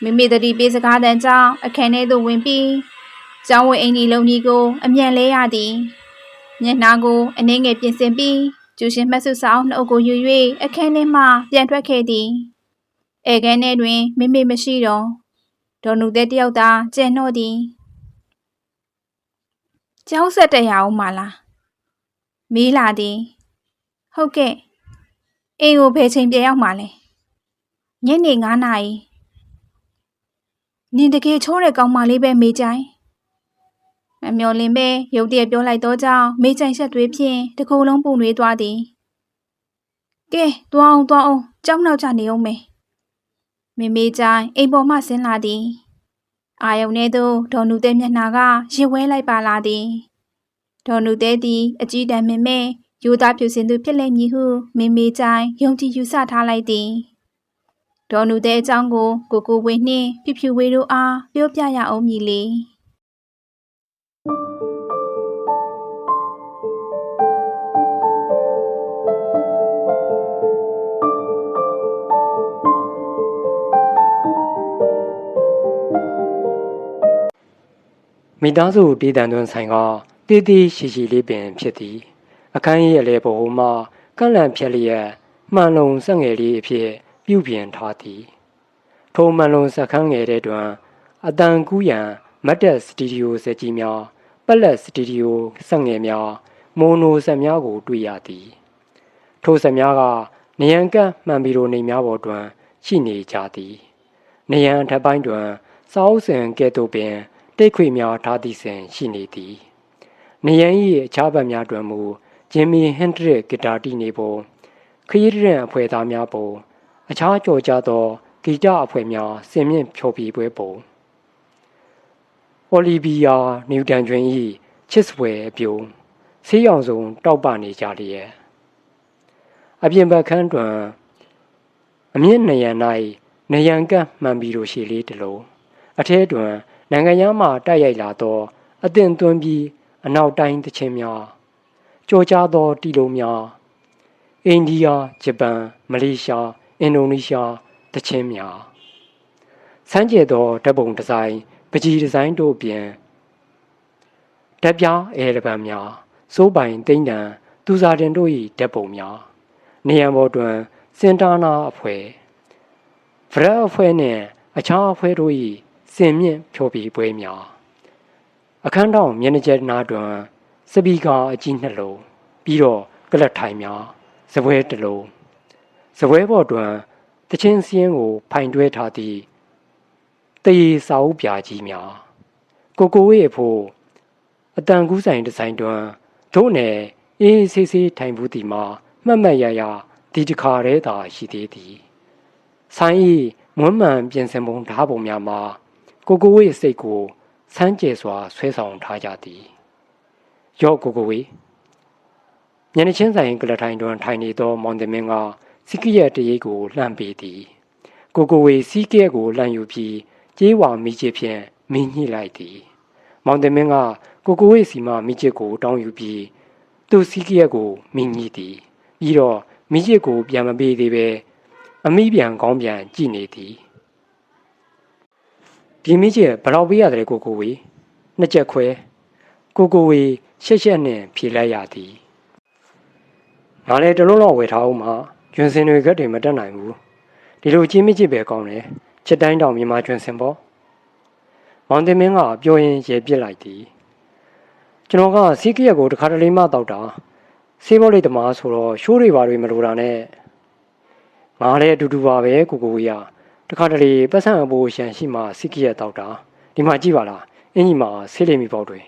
S1: မိမိတတိပေးစကားတန်ကြောင့်အခန်းထဲသို့ဝင်ပြီးကျောင်းဝင်အင်ကြီးလုံးကြီးကိုအမြန်လဲရသည်မျက်နှာကိုအနှဲငယ်ပြင်ဆင်ပြီးကျူရှင်မှတ်စုဆောင်နှုတ်ကိုယူ၍အခန်းထဲမှပြန်ထွက်ခဲ့သည်ဧကန်းထဲတွင်မိမိမရှိတော့ဒေါ်နုတဲ့တယောက်သာကျန်တော့သည်ကျောင်းဆက်တက်ရအောင်မလားမေးလာသည်ဟုတ်ကဲ့အိမ်ကိုဘယ်ချိန်ပြန်ရောက်မှာလဲညနေ9 နာရီနင်တကယ်ချောတဲ့ကောင်မလေးပဲမေးကြိုင်မမျော်လင်ပဲရုတ်တရက်ပြောလိုက်တော့ကြောင့်မေးကြိုင်ဆက်သွေးဖြင့်တကူလုံးပုံနှွေးသွားသည်ကဲသွားအောင်ကြောင်းနောက်ချနေအောင်မေမေကြိုင်အိမ်ပေါ်မှဆင်းလာသည်အာယုန်ထဲသို့ဒေါ်နုတဲ့မျက်နှာကရင်ဝဲလိုက်ပါလာသည်ဒေါ်နုတဲ့သည်အကြီးတန်းမင်းမဲယူသားဖြူစင်သူဖြစ်လိမ့်မည်ဟုမေမေကြိုင်ယုံကြည်ယူဆထားလိုက်သည်ဒေါ်နုတဲ့အကြောင်းကိုကိုဝေနှင့်ဖြူဝေတို့အားပြောပြရအောင်မည်လေ
S2: မိသားစုတည်တံ့သွင်းဆိုင်ကတေးသေးရှိရှိလေးပင်ဖြစ်သည်အခန်းရဲ့လေဘုံမှကန့်လန့်ဖြက်လျက်မှန်လုံဆက်ငယ်လေးအဖြစ်ပြုပြင်ထားသည်ထိုမှန်လုံစခန်းငယ်တဲ့တွင်အတန်ကူးရန်မတ်တက်စတူဒီယိုစက်ကြီးများပလက်စတူဒီယိုဆက်ငယ်များမိုနိုဆက်များကိုတွေ့ရသည်ထိုဆက်များကနယံကပ်မှန်ပြီးတို့နေများပေါ်တွင်ရှိနေကြသည်နယံထပ်ပိုင်းတွင်စာအုပ်စဉ်ကဲ့သို့ပင်တိတ်ခွေများထားသည့်စဉ်ရှိနေသည်နေရန်၏အခြားဘက်များတွင်မူဂျင်မီဟန်ဒရစ်ဂီတာတီနေပုံ ခရီးရန်အဖွဲ့သားများပုံအခြားကြော်ကြသောဂီတအဖွဲ့များဆင်မြင့်ဖြောပြပွဲပုံအိုလီဗီယာနျူတန်ကျွင်၏ချစ်စွဲအပြုံဆေးရောင်စုံတောက်ပနေကြလျက်အပြင်ဘက်ခန်းတွင်အမြင့်နယံ၌နယံကပ်မှန်ပြီးလိုရှိလေးတလုံးအထဲတွင်နိုင်ငံသားမှတိုက်ရိုက်လာသောအသင်သွင်းပြီးအနောက်တိုင်းသချင်းများကြော်ကြားသောတီလုံးများအိန္ဒိယဂျပန်မလေးရှားအင်ဒိုနီးရှားသချင်းများစမ်းကြဲသောဓာတ်ပုံဒီဇိုင်းပကြီးဒီဇိုင်းတို့ပြင်ဓာတ်ပြားအဲလဘန်များစိုးပိုင်သိန်းတန်သူစာတင်တို့၏ဓာတ်ပုံများနေရန်ပေါ်တွင်စင်တာနာအဖွဲ့ဗရက်အဖွဲ့နှင့်အခြားအဖွဲ့တို့၏စင်မြင့်ဖြောပြပွဲများအခန်းတောင်မျက်နှာကျက်နားတွင်စပီကာအကြီးနှလုံးပြီးတော့ကလတ်ထိုင်များစပွဲတစ်လုံးစပွဲပေါ်တွင်တချင်းစင်းကိုဖိုင်တွဲထားသည့်တရေစာအုပ်ပြာကြီးများကိုဝေးအဖို့အတန်ကူးဆိုင်ဒီဇိုင်းတွင်တို့နယ်အေးဆေးဆေးထိုင်ဘူးသည်မှာမှတ်မှတ်ရရဒီတစ်ခါတည်းသာရှိသေးသည်ဆိုင်၏မွမ်းမံပြင်ဆင်ပုံဓာတ်ပုံများမှာကိုဝေးစိတ်ကိုစမ်းကြဲစွာဆွဲဆောင်ထားကြသည်ရော့ကိုဝေးညနေချင်းဆိုင်ကလထိုင်တွင်ထိုင်နေသောမောင်တမင်းကစီကရဲ့တရေကိုလှမ်းပေးသည်ကိုဝေးစီကရဲ့ကိုလှမ်းယူပြီးကြေးဝါမိချစ်ဖြင့်မင်းညှိလိုက်သည်မောင်တမင်းကကိုဝေးစီမှမိချစ်ကိုတောင်းယူပြီးသူစီကရဲ့ကိုမင်းညှိသည်ပြီးတော့မိချစ်ကိုပြန်မပေးသေးပဲအမိပြန်ကောင်းပြန်ကြည့်နေသည်ဒီမိချစ်ဘယ်တော့ပေးရတယ်ကိုဝေးနှစ်ချက်ခွဲကိုဝေးရှက်နဲ့ဖြေလိုက်ရသည်ငါလည်းတလုံးတော့ဝယ်ထားအောင်မှာကျွန်းစင်တွေကတည်းမတက်နိုင်ဘူးဒီလိုချင်းမချစ်ပဲကောင်းတယ်ချက်တိုင်းတောင်မြန်မာကျွန်းစင်ပေါ့မောင်တင်မင်းကပြောရင်ရေပြစ်လိုက်သည်ကျွန်တော်ကစီးကရက်ကိုတခါတလေမှတောက်တာဆေးဘောလေးတမားဆိုတော့ရှိုးတွေပါတွေမလိုတာနဲ့ငါလည်းအတူတူပါပဲကိုဝေးရတခါတလေပတ်စံအပိုးရှန်ရှိမှစီးကရက်တောက်တာဒီမှာကြည့်ပါလားအင်းကြီးမှာဆေးလိမ်မီပေါက်တွေ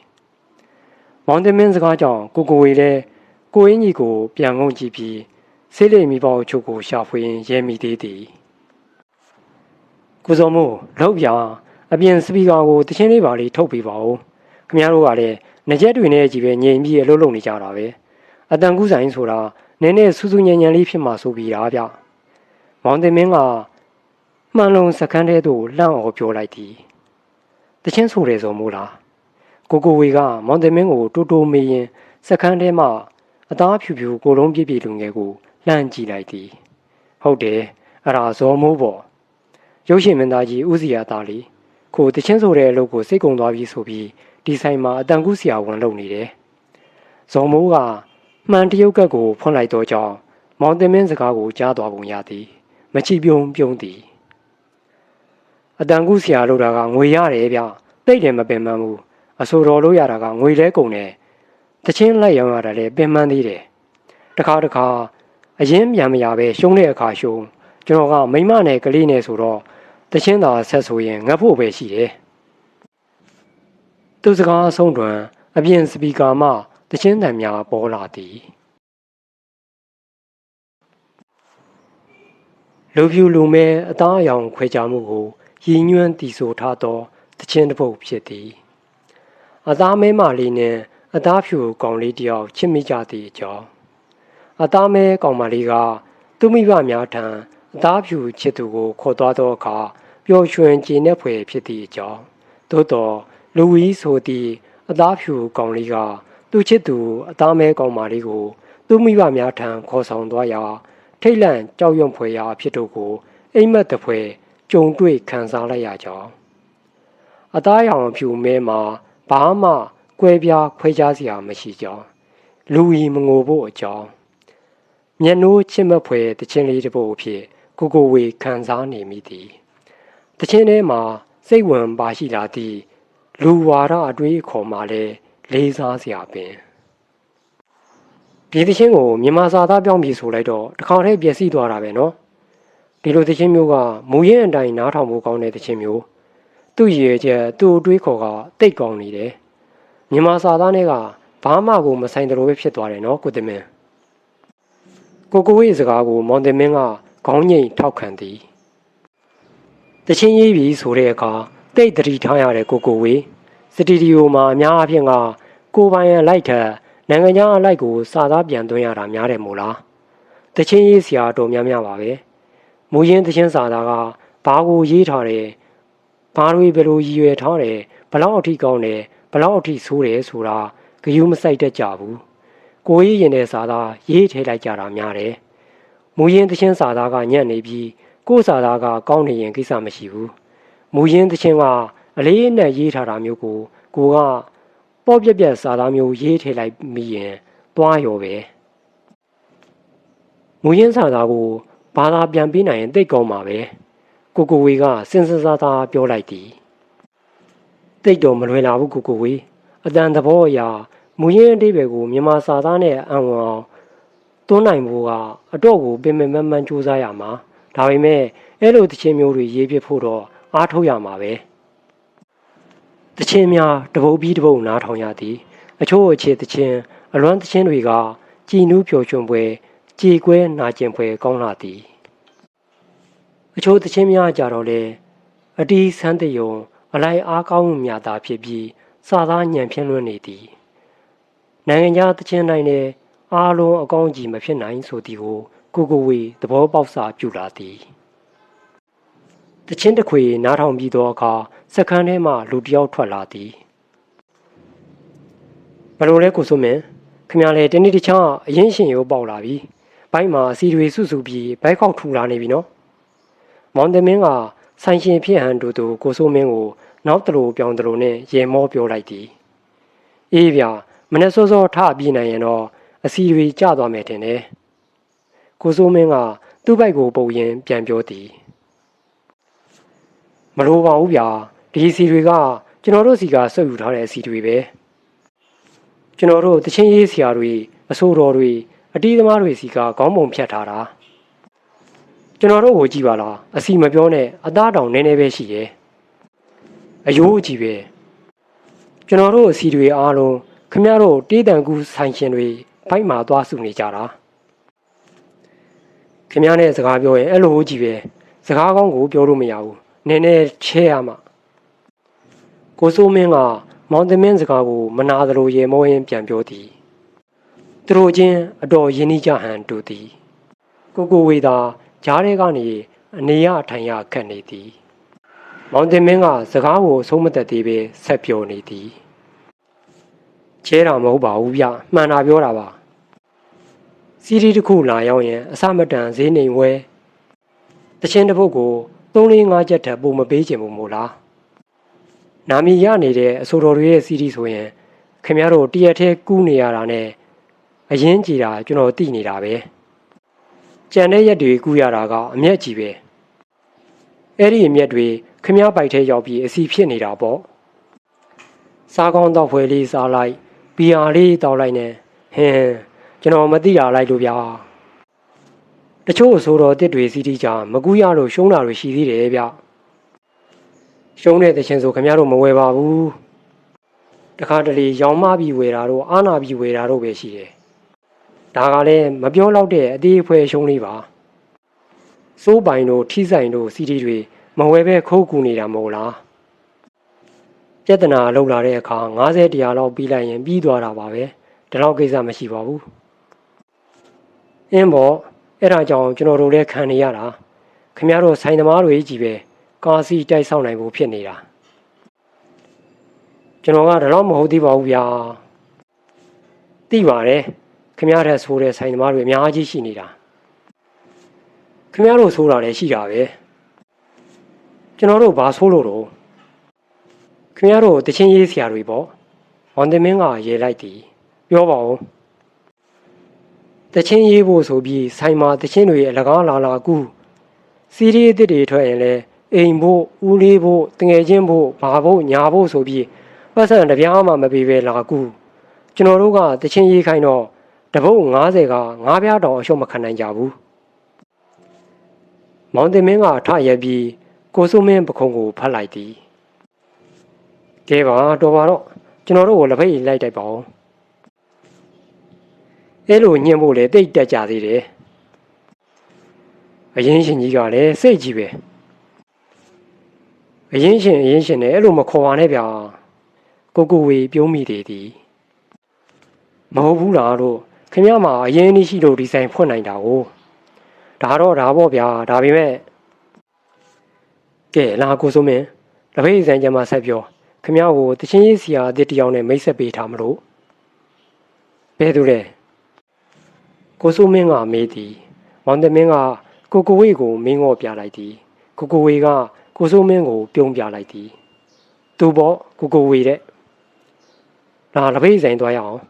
S2: မောင်တင်မင်းစကားကြောင့်ကိုဝေးလည်းကိုအင်းကြီးကိုပြန်ငုံကြည့်ပြီးဆေးလိမ်မီပေါက်ချုပ်ကိုရှာဖွေရင်ရဲမိသေးသည်ကိုစောမို့လောက်ပြအပြင်စပီကာကိုတချင်းလေးပါလေးထုတ်ပေးပါဦးခင်ဗျားတို့ကလည်းငကြက်တွေနဲ့ကြီးပဲငြိမ်ပြီးအလုပ်လုပ်နေကြတာပဲအတန်ကူးဆိုင်ဆိုတာနည်းနည်းစူးစူးညံညံလေးဖြစ်မှဆိုပြီးတာဗျမောင်တင်မင်းကမှန်လုံးစကန်းထဲသို့လှမ်းအောင်ပြောလိုက်သည်တချင်းဆိုတယ်ဆိုမို့လားကိုဝေကမောင်တင်မင်းကိုတိုးမေးရင်စကန်းထဲမှအသားဖြူဖြူကိုလုံးပြည့်ပြည့်လူငယ်ကိုလှမ်းကြည့်လိုက်သည်ဟုတ်တယ်အဲ့ဒါဇော်မိုးပေါ့ရုပ်ရှင်မင်းသားကြီးဦးစီယာသားလေးကိုတချင်းဆိုတဲ့အလုပ်ကိုစိတ်ကုံသွားပြီးဆိုပြီးဒီဆိုင်မှာအတန်ကူးဆရာဝန်လုပ်နေတယ်ဇော်မိုးကမှန်တရုတ်ကတ်ကိုဖွင့်လိုက်တော့ကြောင်းမောင်တင်မင်းစကားကိုကြားသွားပုံရသည်မချီပြုံသည်အတန်ကူးဆရာလုပ်တာကငွေရတယ်ဗျတိတ်တယ်မပင်ပန်းဘူးအဆိုတော်လို့ရတာကငွေလဲကုန်တယ်တချင်းလိုက်ရောင်းရတာလည်းပင်ပန်းသေးတယ်တခါအရင်ပြန်မရပဲရှုံးတဲ့အခါရှုံးကျွန်တော်ကမိမနဲ့ကလေးနဲ့ဆိုတော့တချင်းသာဆက်ဆိုရင်ငတ်ဖို့ပဲရှိတယ်သူစကားအဆုံးတွင်အပြင်စပီကာမှတချင်းတန်များပေါ်လာသည်လူဖြူလူမဲအသားအယောင်ခွဲခြားမှုကိုရည်ညွှန်းတည်ဆိုထားသောတချင်းတစ်ပုဒ်ဖြစ်သည်အသားမဲမလေးနှင့်အသားဖြူကောင်လေးတယောက်ချစ်မိကြသည့်အကြောင်းအသားမဲကောင်မလေးကသူမိဘများထံအသားဖြူချစ်သူကိုခေါ်သွားသောအခါပျော်ရွှင်ကျေနပ်ဖွယ်ဖြစ်သည့်အကြောင်းသို့တော်လူဝီဆိုသည့်အသားဖြူကောင်လေးကသူချစ်သူအသားမဲကောင်မလေးကိုသူမိဘများထံခေါ်ဆောင်သွားရာထိတ်လန့်ကြောက်ရွံ့ဖွယ်ရာဖြစ်တို့ကိုအိမ်မက်တဖွယ်ကြုံတွေ့ခံစားလိုက်ရကြောင်းအသားရောင်ဖြူမဲမှာဘာမှကွဲပြားခွဲခြားစရာမရှိကြောင်းလူဝီမငိုဖို့အကြောင်းမျက်နှိုးချစ်မက်ဖွယ်တခြင်းလေးတစ်ပုဒ်အဖြစ်ကိုဝေခံစားနေမိသည်တခြင်းထဲမှာစိတ်ဝင်ပါရှိလာသည့်လူဝါဒအတွေးအခေါ်မှလည်းလေးစားစရာပင်ဒီတခြင်းကိုမြန်မာစာသားပြောင်းပြီးဆိုလိုက်တော့တစ်ခါတည်းပျက်စီးသွားတာပဲနော်ဒီလိုတခြင်းမျိုးကမူရင်းအတိုင်းနားထောင်မှုကောင်းတဲ့တခြင်းမျိုးသူ့ရည်ရွယ်ချက်သူ့အတွေးခေါ်ကတိတ်ကောင်းနေတယ်မြန်မာစာသားတွေကဘာမှကိုမဆိုင်တယ်လို့ပဲဖြစ်သွားတယ်နော်ကိုတင်မင်း ကိုကိုဝေးစကားကိုမောင်တင်မင်းကခေါင်းငိမ်ထောက်ခံသည်တချင်းရေးပြီဆိုတဲ့အခါတိတ်တတိထားရတဲ့ကိုကိုဝေးစတူဒီယိုမှာအများအပြားကကိုပိုင်ရန်လိုက်ထက်နိုင်ငံခြားအလိုက်ကိုစာသားပြန်သွင်းရတာများတယ်မို့လားတချင်းရေးဆရာတော်များများပါပဲမူရင်းတချင်းစာသားကဘာကိုရေးထားတယ်ဘာတွေဘယ်လိုရည်ရွယ်ထားတယ်ဘလောက်အထိကောင်းတယ်ဘလောက်အထိဆိုးတယ်ဆိုတာဂယုမဆိုင်တတ်ကြဘူးကိုရေးရင်တဲ့စာသားရေးထဲလိုက်ကြတာများတယ်မူရင်းတချင်းစာသားကညံ့နေပြီးကိုစာသားကကောင်းနေရင်ကိစ္စမရှိဘူးမူရင်းတချင်းကအလေးအနက်ရေးထားတာမျိုးကိုကပေါ့ပြက်ပြက်စာသားမျိုးရေးထဲလိုက်မိရင်တွားရောပဲမူရင်းစာသားကိုဘာသာပြန်ပေးနိုင်ရင်သိကောင်းမှာပဲကိုကိုဝေကစဉ်းစားသားပြောလိုက်သည်သိတော့မလွယ်လာဘူးကိုကိုဝေအတန်သဘောအရာမူရင်းအတိပ္ပယ်ကိုမြန်မာစာသားနဲ့အံ့အောင်သွန်းနိုင်ဖို့ကအတော့ကိုပင်ပင်မမှန်စူးစမ်းရမှာဒါပေမဲ့အဲ့လိုတခြင်းမျိုးတွေရေးပြဖို့တော့အားထုတ်ရမှာပဲတခြင်းများတပုတ်ပြီးတပုတ်နားထောင်ရသည်အချို့အခြေတခြင်းအလွမ်းတခြင်းတွေကကြည်နူးပျော်ရွှင်ပွဲကြေကွဲနာကျင်ပွဲကောင်းလာသည်အချို့တခြင်းများကြတော့လေအတီးဆန်းတယုံအလိုက်အားကောင်းမှုများသာဖြစ်ပြီးစာသားညံဖြင်းလွှန်းနေသည်နိုင်ငံခြားတခြင်းတိုင်းနဲ့အားလုံးအကောင်းကြီးမဖြစ်နိုင်ဆိုသည်ကိုကိုဝေသဘောပေါက်စာပြုလာသည်တခြင်းတစ်ခွေနားထောင်ပြီးသောအခါစက္ကန့်ထဲမှလူတယောက်ထွက်လာသည်ဘယ်လိုလဲကိုစုမင်းခင်ဗျားလည်းတနေ့တခြားအရင်ရှင်ရိုးပေါက်လာပြီဘိုက်မှာအစီတွေစုစုပြီးဘိုက်ခောက်ထူလာနေပြီနော်မောင်တမင်းကဆိုင်ရှင်ဖြစ်ဟန်တူကိုစုမင်းကိုနောက်တလူပြောင်းတလူနဲ့ရေမောပြောလိုက်သည်အေးဗျာမနေ့စောစောထပြေးနိုင်ရင်တော့အစီတွေကျသွားမယ်ထင်တယ်ကိုစုမင်းကသူ့ဘိုက်ကိုပုတ်ရင်းပြန်ပြောသည်မလိုပါဘူးဗျာဒီအစီတွေကကျွန်တော်တို့စီကစုပ်ယူထားတဲ့အစီတွေပဲကျွန်တော်တို့တချင်းရေးဆရာတွေအဆိုတော်တွေအတီးသမားတွေစီကခေါင်းပုံဖြတ်ထားတာကျွန်တော်တို့ကိုကြည့်ပါလားအစီမပြောနဲ့အသားတောင်နည်းနည်းပဲရှိရဲ့အယိုးကြီးပဲကျွန်တော်တို့အစီတွေအားလုံးခမရတို့တေးတန်ကူဆိုင်ရှင်တွေဘိုက်မှာသွားစုနေကြတာခင်ဗျားနဲ့စကားပြောရင်အဲ့လိုကြီးပဲစကားကောင်းကိုပြောလို့မရဘူးနည်းနည်းချဲရမှာကိုစိုးမင်းကမောင်သမင်းစကားကိုမနာသလိုရေမောရင်းပြန်ပြောသည်သူတို့ချင်းအတော်ရင်းနှီးကြဟန်တူသည်ကိုဝေသာဂျားထဲကနေအနေရထိုင်ရခတ်နေသည်မောင်သမင်းကစကားကိုအဆုံးမသက်သေးပဲဆက်ပြောနေသည်ချဲတာမဟုတ်ပါဘူးဗျမှန်တာပြောတာပါစီရီတစ်ခုလာရောက်ရင်အစမတန်ဈေးနှိမ်ဝဲတချင်းတစ်ပုတ်ကို3-5ချက်ထပ်ပုံမပေးချင်ဘူးမို့လားနာမည်ရနေတဲ့အဆိုတော်တွေရဲ့စီရီဆိုရင်ခင်ဗျားတို့တရက်ထဲကူးနေရတာနဲ့အရင်ကြည်တာကျွန်တော်သိနေတာပဲကြံတဲ့ရက်တွေကူးရတာကအမျက်ကြီးပဲအဲ့ဒီအမျက်တွေခင်ဗျားပိုက်ထဲရောက်ပြီးအစီဖြစ်နေတာပေါ့စားကောင်းတော့ဖွယ်လေးစားလိုက်ဘီယာလေးတောက်လိုက်နဲ့ဟင်းကျွန်တော်မသိတာလိုက်လို့ဗျာတချို့အဆိုတော်တစ်တွေစီတီကြမကူးရလို့ရှုံးတာတွေရှိသေးတယ်ဗျရှုံးတဲ့တခြင်းဆိုခင်ဗျားတို့မဝယ်ပါဘူးတခါတလေရောင်မပြီးဝယ်တာတို့အာနာပြီးဝယ်တာတို့ပဲရှိတယ်ဒါကလည်းမပြောတော့တဲ့အသေးအဖွဲရှုံးလေးပါစိုးပိုင်တို့ထိဆိုင်တို့စီတီတွေမဝယ်ပဲခိုးကူနေတာမဟုတ်လားပြဿနာလောက်လာတဲ့အခါ90တရားလောက်ပြီးလိုက်ရင်ပြီးသွားတာပါပဲဒီလောက်ကိစ္စမရှိပါဘူးအင်းပေါ့အဲ့ဒါကြောင့်ကျွန်တော်တို့လည်းခံနေရတာခင်ဗျားတို့ဆိုင်သမားတွေကြီးပဲကားစီတိုက်ဆောက်နိုင်ဖို့ဖြစ်နေတာကျွန်တော်ကဒါတော့မဟုတ်သေးပါဘူးဗျာသိပါတယ်ခင်ဗျားထက်ဆိုးတဲ့ဆိုင်သမားတွေအများကြီးရှိနေတာခင်ဗျားတို့ဆိုးတာလည်းရှိတာပဲကျွန်တော်တို့ဘာဆိုးလို့တော့ခင်ဗျားတို့တချင်းရေးဆရာတွေပေါ့ဝန်တင်မင်းကရေးလိုက်သည်ပြောပါဦးတချင်းရေးဖို့ဆိုပြီးဆိုင်မှာတချင်းတွေအလကားလာကူးစီရီအစ်တွေထွက်ရင်လည်းအိမ်ဖို့ဦးလေးဖို့တငယ်ချင်းဖို့ဘာဖို့ညာဖို့ဆိုပြီးပတ်စံတပြားမှမပေးပဲလာကူးကျွန်တော်တို့ကတချင်းရေးခိုင်းတော့တပုတ်90က9ပြားတောင်အရှုံးမခံနိုင်ကြဘူးမောင်တင်မင်းကထရက်ပြီးကိုစုမင်းပခုံးကိုဖတ်လိုက်သည်ကဲပါတော်ပါတော့ကျွန်တော်တို့ကိုလက်ဖိတ်လိုက်တိုက်ပါဦးအဲ့လိုညှင်းဖို့လေတိတ်တက်ကြသေးတယ် အရင်ရှင်ကြီးကလည်းစိတ်ကြီးပဲအရင်ရှင်နဲ့အဲ့လိုမခေါ်ပါနဲ့ဗျာကိုကိုဝေပြုံးမိသေးသည်မဟုတ်ဘူးလားလို့ခင်ဗျားမှာအရင်နေ့ရှိလို့ဒီဆိုင်ဖွင့်နိုင်တာကိုဒါတော့ဒါပေါ့ဗျာဒါပေမဲ့ကဲလာကိုစိုးမင်းလက်ဖေးဆိုင်ကျမှဆက်ပြောခင်ဗျားကိုတချင်းရေးဆရာအစ်တယောက်နဲ့မိတ်ဆက်ပေးထားမလို့ဘယ်သူလဲကိုစိုးမင်းကမေးသည်မောင်တမင်းကကိုကိုဝေကိုမင်းငေါ်ပြလိုက်သည်ကိုကိုဝေကကိုစိုးမင်းကိုပြုံးပြလိုက်သည်သူပေါ့ကိုကိုဝေတဲ့လာလက်ဖေးဆိုင်သွားရအောင်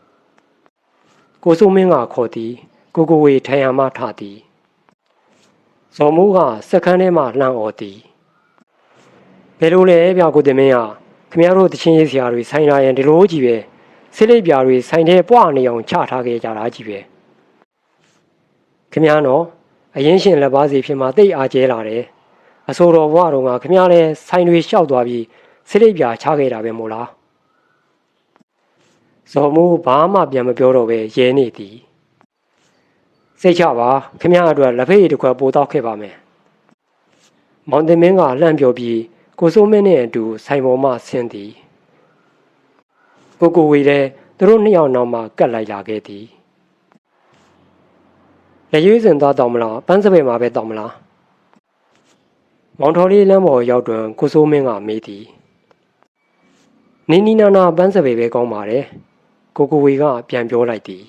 S2: ကိုစိုးမင်းကခေါ်သည်ကိုကိုဝေထိုင်ရမှထသည်ဇော်မိုးကစက္ကန့်ထဲမှလှမ်းអော်သည်ဘယ်လိုလဲဗျာကိုတင်မင်းကခင်ဗျားတို့တချင်းရေးဆရာတွေဆိုင်လာရင်ဒီလိုကြီးပဲစစ်လိပ်ပြာတွေဆိုင်ထဲပွားနေအောင်ချထားခဲ့ကြတာကြီးပဲခင်ဗျားနော်အရင်ရှင်လက်ပါစီဖြစ်မှတိတ်အားကျဲလာတယ်အဆိုတော်ဘွားတော်ကခင်ဗျားလဲဆိုင်တွေရှောက်သွားပြီးစစ်လိပ်ပြာချခဲ့တာပဲမို့လားဇော်မိုးဘာမှပြန်မပြောတော့ပဲရဲနေသည်စိတ်ချပါခင်ဗျားအတွက်လက်ဖေးတစ်ခွက်ပို့တော့ခဲ့ပါမယ်မောင်တင်မင်းကလှမ်းပြောပြီးကိုစိုးမင်းနဲ့အတူဆိုင်ပေါ်မှဆင်းသည်ကိုကိုဝေလည်းသူတို့နှစ်ယောက်နောက်မှကတ်လိုက်လာခဲ့သည်လက်ရွေးစင်သွားတောင်းမလားပန်းစပယ်မှာပဲတောင်းမလားမောင်တော်လေးလမ်းပေါ်ရောက်တွင်ကိုစိုးမင်းကမေးသည်နီနီနာနာပန်းစပယ်ပဲကောင်းပါတယ်ကိုကိုဝေကပြန်ပြောလိုက်သည်